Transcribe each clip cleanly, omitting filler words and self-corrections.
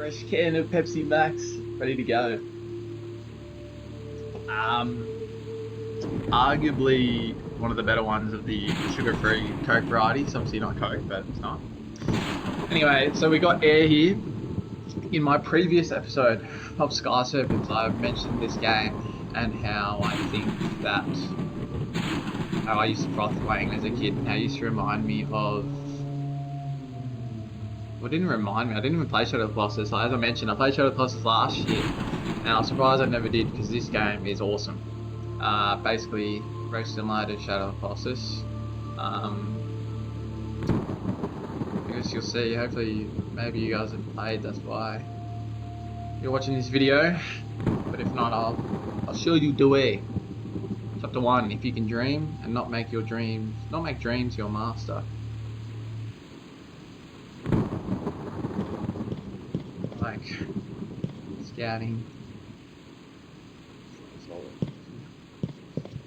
Fresh can of Pepsi Max, ready to go. Arguably one of the better ones of the sugar-free Coke varieties. Obviously not Coke, but it's not. Anyway, so we got Heir here. In my previous episode of Sky Serpents, I mentioned this game and how I think that how I used to froth playing as a kid, and how it used to remind me of. Well, it didn't remind me. I didn't even play Shadow of the Colossus. As I mentioned, I played Shadow of the Colossus last year, and I was surprised I never did because this game is awesome. Basically, very similar to Shadow of the Colossus. I guess you'll see. Hopefully, maybe you guys have played. That's why you're watching this video. But if not, I'll show you the way. Chapter 1: If you can dream and not make dreams your master. Like scouting.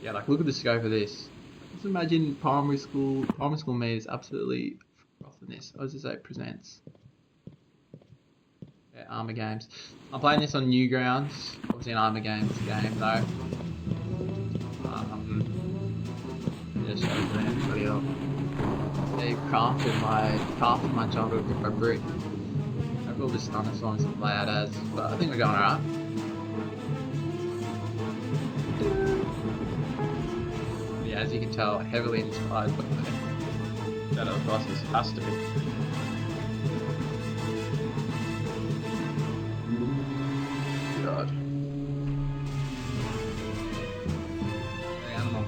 Yeah, like look at the scope of this. Just imagine primary school me is absolutely frothing this. What does it say? Presents. Yeah, Armour Games. I'm playing this on Newgrounds. Obviously an Armour Games game though. Yeah, show it to everybody else. They crafted my childhood with a brick. All this thunderstorms to play out as, but I think we're going alright. Yeah, as you can tell, heavily inspired by the Shadow of the Colossus. Has to be. God. The animal.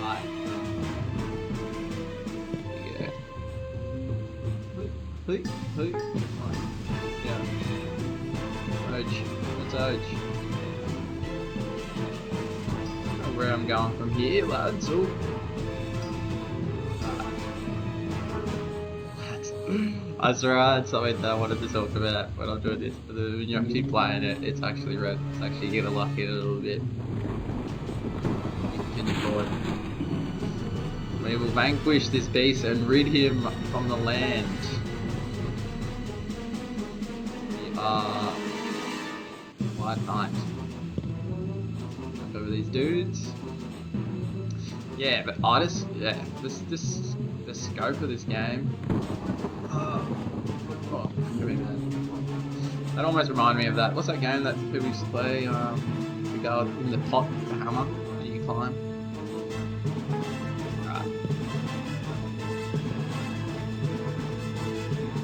Hi. Hey. Yeah. Let's Age. I don't know where I'm going from here, lads. Oh. That's alright, something that I wanted to talk about when I'm doing this. But when you're actually playing it, it's actually red. It's actually gonna lock in a little bit. Continue forward. We will vanquish this beast and rid him from the land. White Knight. Look over these dudes. Yeah, but the scope of this game. That almost reminded me of that. What's that game that people used to play? You go in the pot with the hammer and you climb. Right.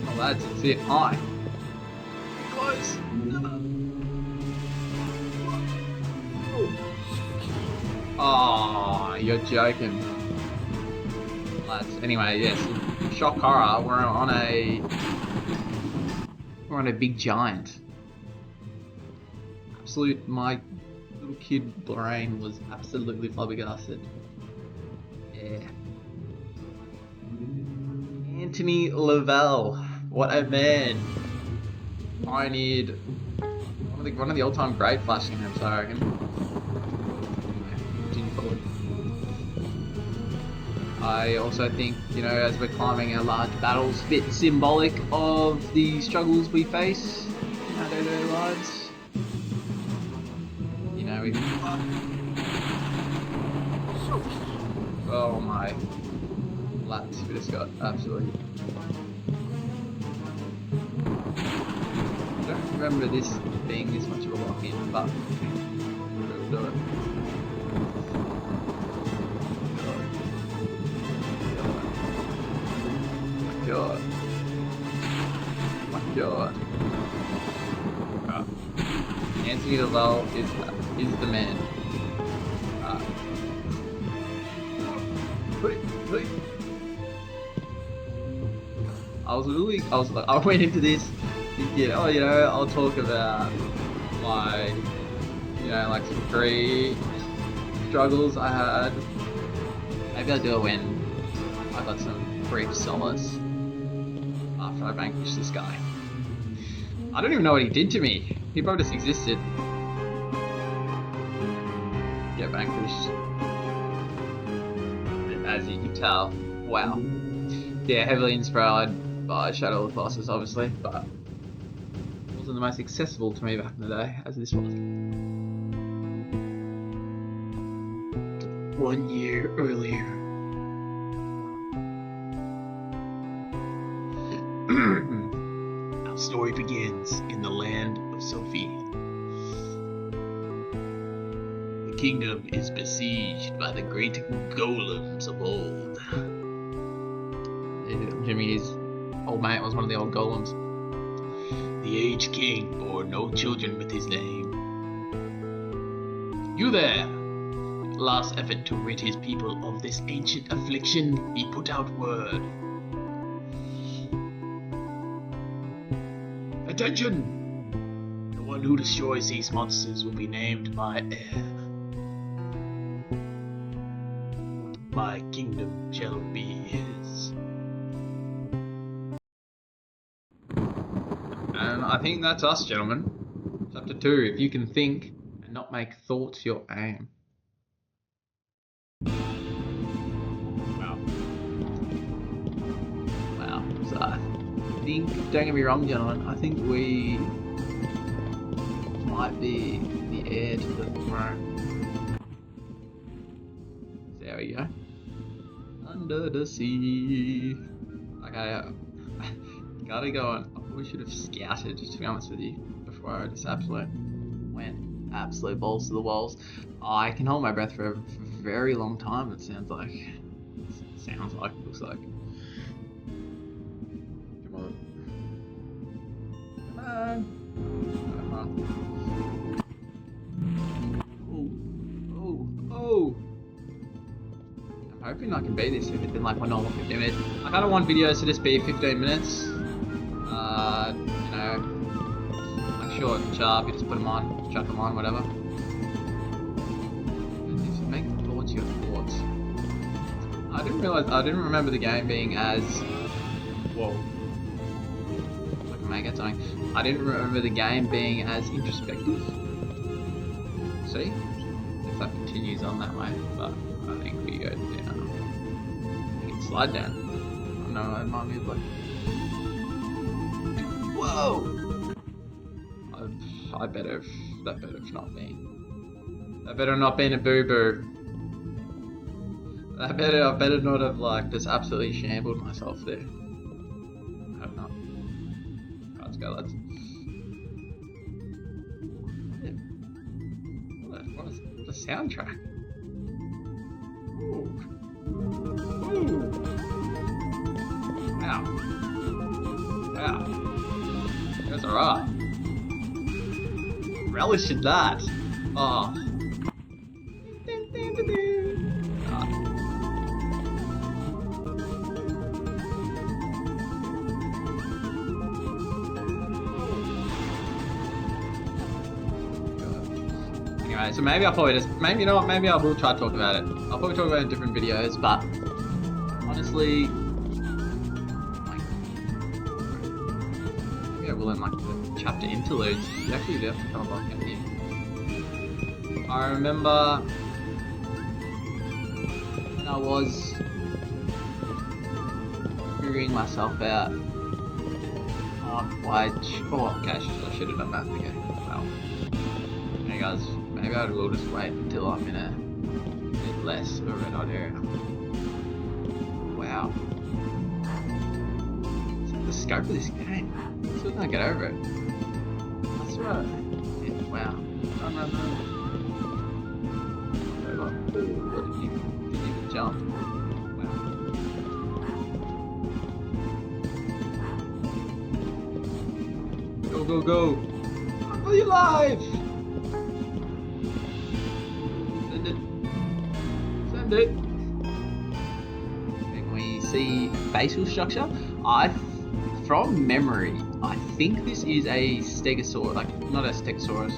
Oh lads, it's it. High. Close. Oh, you're joking, lads. Anyway, yes, shock horror. We're on a big giant. My little kid brain was absolutely flabbergasted. Yeah. Anthony Lavelle, what a man! Pioneered one of the all-time great flashing games, I reckon. I also think, as we're climbing our large battles, a bit symbolic of the struggles we face in our day-to-day lives. Oh my lads, we just got absolutely. I don't remember this being this much of a lock-in, but we'll do it. God. My God. Anthony Lavelle is the man. I went into this thinking, I'll talk about my, like some free struggles I had. Maybe I'll do it when I got some brief solace. After I vanquished this guy. I don't even know what he did to me. He probably just existed. Get vanquished. As you can tell. Wow. Yeah, heavily inspired by Shadow of the Colossus, obviously, but it wasn't the most accessible to me back in the day as this was. 1 year earlier. Our story begins in the land of Sophia. The kingdom is besieged by the great golems of old. Jimmy's old mate was one of the old golems. The aged king bore no children with his name. You there! Last effort to rid his people of this ancient affliction, he put out word. Attention! The one who destroys these monsters will be named my heir. My kingdom shall be his. And I think that's us, gentlemen. Chapter 2, if you can think and not make thoughts your aim. Wow. So I think, don't get me wrong, gentlemen, I think we might be the heir to the throne. There we go. Under the sea. Okay, gotta go on. We should have scouted, to be honest with you, before I just went absolute balls to the walls. I can hold my breath for a very long time, it sounds like. Looks like. Come on. Oh. I'm hoping I can beat this if it's been like my normal 15 minutes. I kind of want videos to just be 15 minutes. You know, like short and sharp, you just put them on, chuck them on, whatever. Just make thoughts your thoughts. I didn't remember the game being as, whoa, I can make it something. I didn't remember the game being as introspective. See? If that continues on that way, but I think we go down. We can slide down. Oh no, it might be like, whoa! That better have not been. That better not been a boo-boo. I better not have like just absolutely shambled myself there. I hope not. Right, let's go, lads. What is the soundtrack? Ooh. Wow. That's alright. Relish in that. Oh. Anyway, so maybe I'll probably you know what, maybe I will try to talk about it. I'll probably talk about it in different videos, but honestly, maybe I will in like the chapter interludes. You actually do have to come along in here. I remember when I was figuring myself out on why. Oh, okay, I should have done that. Okay, well. Hey guys, maybe I will just wait until I'm in a bit less of a red hot area. Wow. It's like the scope of this game. I still can't get over it. That's right. Yeah, wow. No. What did you jump? Wow. Go. Are you alive? Send it. When we see facial structure, from memory, I think this is a stegosaurus, like not a stegosaurus.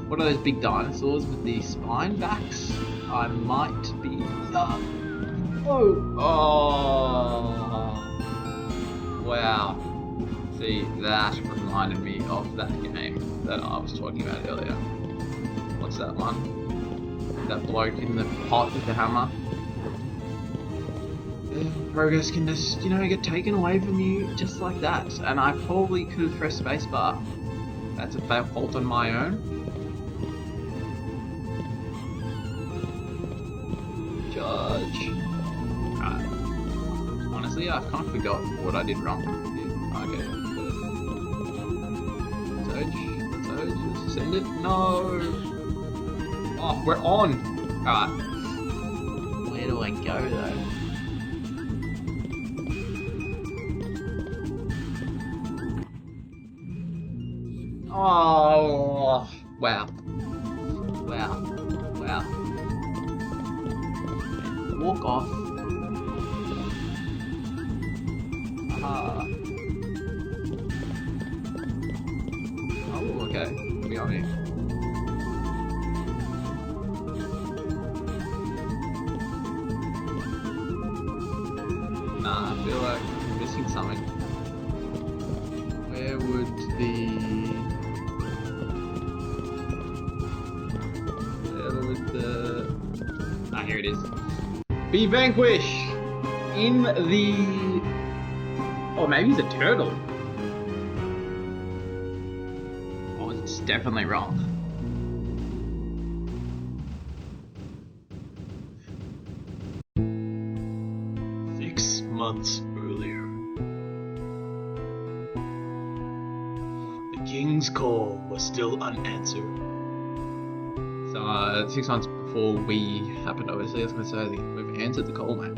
What are those big dinosaurs with the spine backs? I might be. Oh! Wow. See, that reminded me of that game that I was talking about earlier. What's that one? That bloke in the pot with the hammer. progress can just, you know, get taken away from you just like that. And I probably could have pressed spacebar. That's a fault on my own. Judge. Honestly, I kind of forgot what I did wrong. Okay. Surge, just send it. No. Oh, we're on. Alright. Where do I go though? Oh, wow. Walk off. Oh, okay. We are here. Nah, I feel like I'm missing something. Where would the... Ah, here it is. Be vanquished in the... Oh, maybe he's a turtle. Oh, it's definitely wrong. Months earlier, the king's call was still unanswered. So 6 months before we happened, obviously, I was going to say we've answered the call, mate.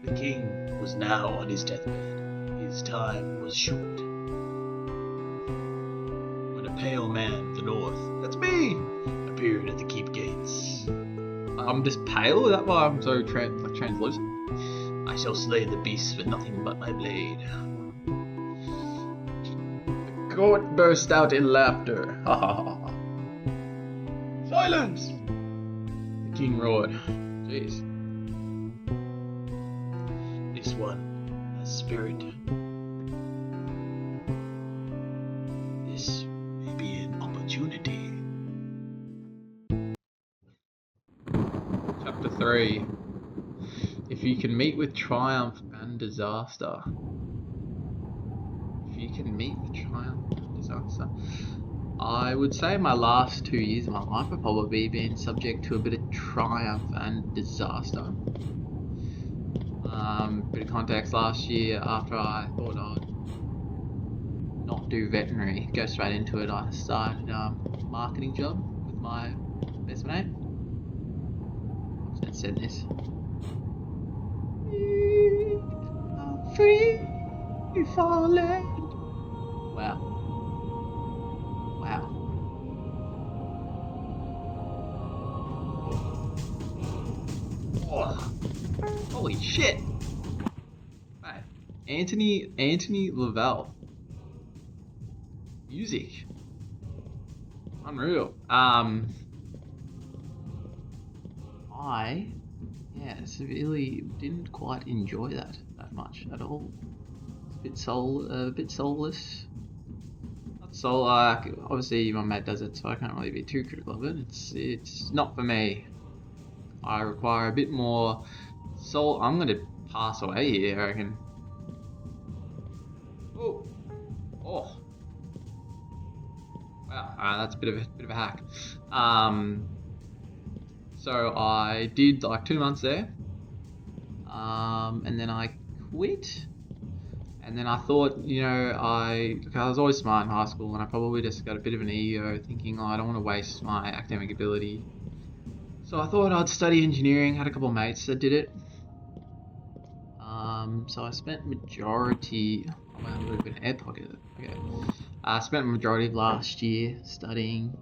The king was now on his deathbed. His time was short. When a pale man of the north, that's me, appeared at the keep gates. I'm just pale? Is that why I'm so translucent? I shall slay the beast with nothing but my blade. The court burst out in laughter. Ha ha ha. Silence! The king roared. Jeez. This one has spirit. This may be an opportunity. Chapter 3. If you can meet with triumph and disaster. If you can meet with triumph and disaster. I would say my last 2 years of my life have probably been subject to a bit of triumph and disaster. Bit of context, last year after I thought I'd not do veterinary, go straight into it, I started a marketing job with my best mate. Let's send this. I'm free falling. Wow. Oh, holy shit. Right. Anthony Lavelle. Music. Unreal. I severely didn't quite enjoy that much at all. It's a bit soulless. Not soul. Obviously my mate does it, so I can't really be too critical of it. It's not for me. I require a bit more soul. I'm gonna pass away here, I reckon. Oh. Wow. That's a bit of a hack. So I did like 2 months there, and then I quit. And then I thought, you know, I was always smart in high school, and I probably just got a bit of an ego, thinking, oh, I don't want to waste my academic ability. So I thought I'd study engineering. Had a couple of mates that did it. So I spent majority. Oh, wow, a little bit of air pocket. Okay. I spent the majority of last year studying,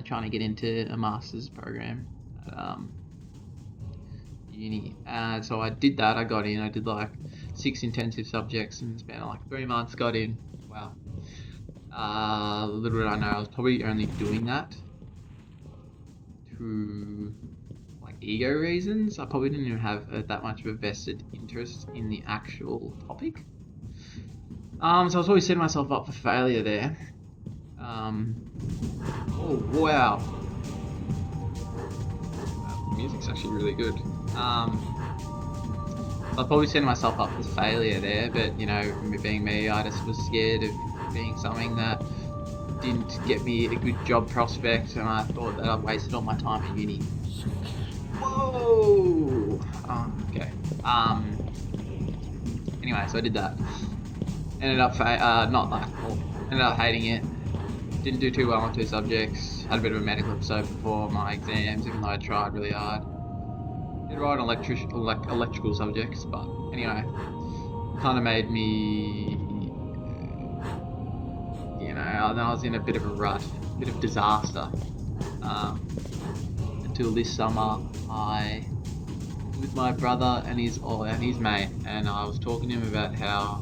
trying to get into a master's program at uni. So I did that. I got in. I did like 6 intensive subjects and spent like 3 months. Got in. Wow. Little did I know, I was probably only doing that through like ego reasons. I probably didn't even have that much of a vested interest in the actual topic. So I was always setting myself up for failure there. Oh wow. The music's actually really good. was probably setting myself up for failure there, but you know, me being me, I just was scared of being something that didn't get me a good job prospect, and I thought that I'd wasted all my time at uni. Whoa! Okay. Anyway, so I did that. Ended up ended up hating it. Didn't do too well on 2 subjects. Had a bit of a medical episode before my exams, even though I tried really hard. Did right on electrical subjects, but anyway, kind of made me, you know, I was in a bit of a rut, a bit of disaster. Until this summer, I with my brother and his mate, and I was talking to him about how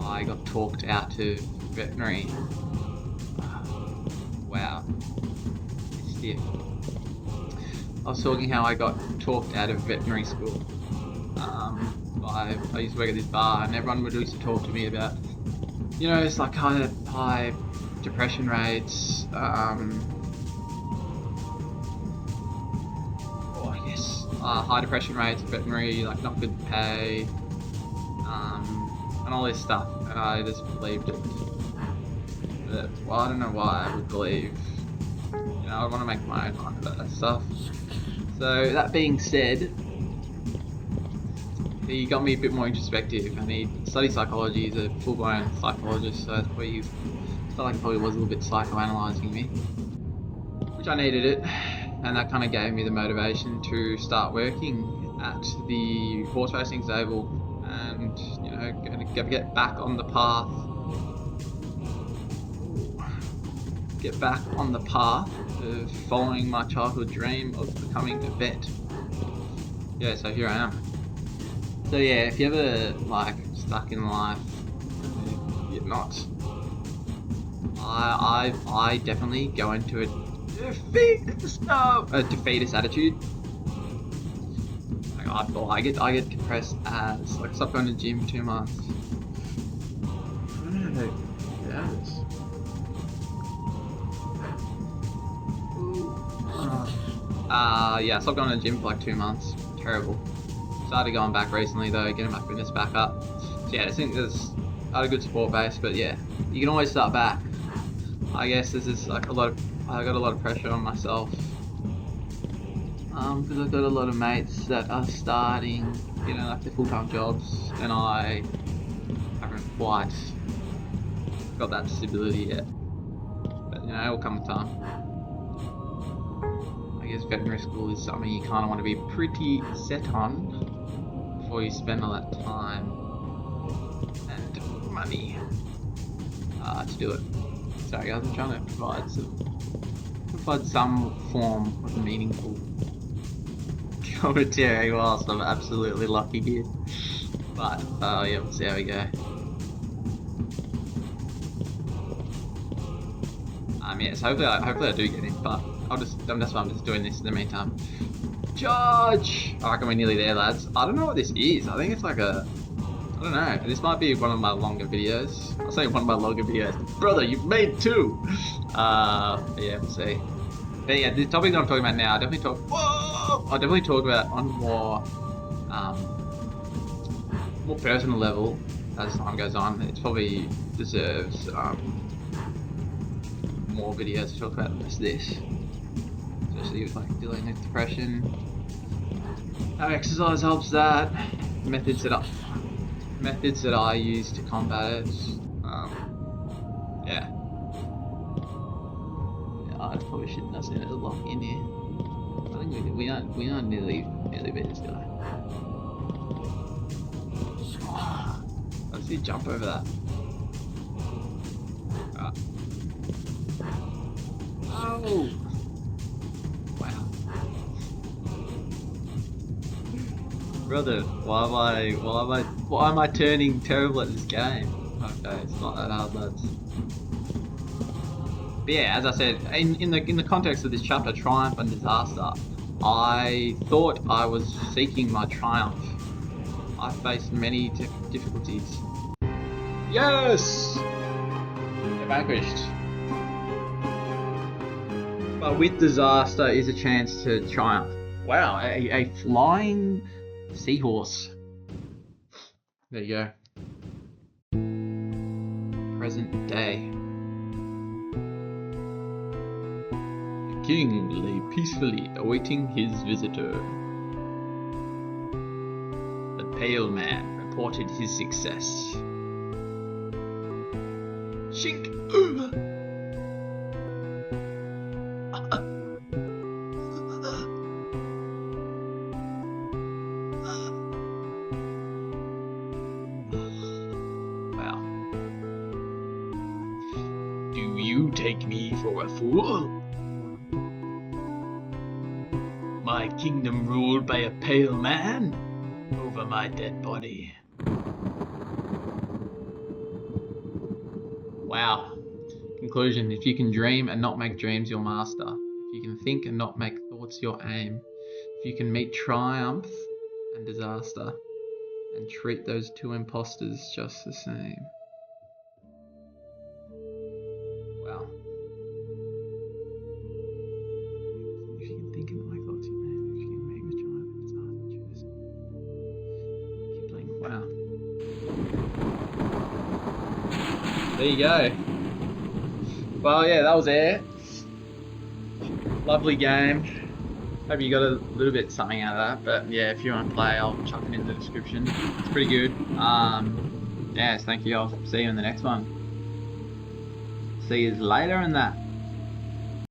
I got talked out to veterinary. Wow, it's stiff. I was talking how I got talked out of veterinary school. I used to work at this bar, and everyone would used to talk to me about, you know, it's like kind of high depression rates. High depression rates, veterinary, like not good pay, and all this stuff. And I just believed it. But, well, I don't know why I would believe. You know, I want to make my own mind about that stuff. So that being said, he got me a bit more introspective, and he studied psychology. He's a full-blown psychologist, so that's where you felt like he probably was a little bit psychoanalyzing me, which I needed it, and that kind of gave me the motivation to start working at the horse racing stable, and you know, get back on the path. Get back on the path of following my childhood dream of becoming a vet. Yeah, so here I am. So yeah, if you're ever like stuck in life, you're not. I definitely go into a defeatist attitude. Like, I get depressed as like stop going to the gym for 2 months. I don't know how to get out of this. Yeah, I stopped going to the gym for like 2 months. Terrible. Started going back recently though, getting my fitness back up. So yeah, I think I had a good support base, but yeah, you can always start back. I guess there's just like I got a lot of pressure on myself. Because I've got a lot of mates that are starting, you know, like their full-time jobs, and I haven't quite got that stability yet. But you know, it'll come with time. I guess veterinary school is something you kind of want to be pretty set on before you spend all that time and money to do it. Sorry guys, I'm trying to provide some form of meaningful commentary whilst I'm absolutely lucky here. But yeah, we'll see how we go. Yeah, so hopefully I do get in, but I'm just doing this in the meantime. Charge! I reckon we're nearly there, lads. I don't know what this is. I think it's like I don't know. This might be one of my longer videos. I'll say one of my longer videos. Brother, you've made 2! Yeah, we'll see. But yeah, the topic that I'm talking about now, I'll definitely talk about on more personal level as time goes on. It probably deserves more videos to talk about than just this. Especially with like dealing with depression. How exercise helps that. Methods that I use to combat it. Yeah. I probably shouldn't have seen it lock in here. I think we are nearly beat this guy. Let's see, jump over that. Oh! Wow. Brother, why am I turning terrible at this game? Okay, it's not that hard, lads. But yeah, as I said, in the context of this chapter, triumph and disaster, I thought I was seeking my triumph. I faced many difficulties. Yes! Get vanquished. But with disaster is a chance to triumph. Wow, a flying seahorse. There you go. Present day. The king lay peacefully awaiting his visitor. The pale man reported his success. Shink! Wow. Do you take me for a fool? My kingdom ruled by a pale man over my dead body. Wow. Conclusion: if you can dream and not make dreams your master, if you can think and not make thoughts your aim, if you can meet triumph and disaster and treat those two imposters just the same. Wow. If you can think and not make thoughts your aim, if you can meet with triumph and disaster, choose. Kipling. Wow. There you go. Well, yeah, that was it. Lovely game. Hope you got a little bit something out of that. But yeah, if you want to play, I'll chuck it in the description. It's pretty good. Yes, thank you. I'll see you in the next one. See you later in that.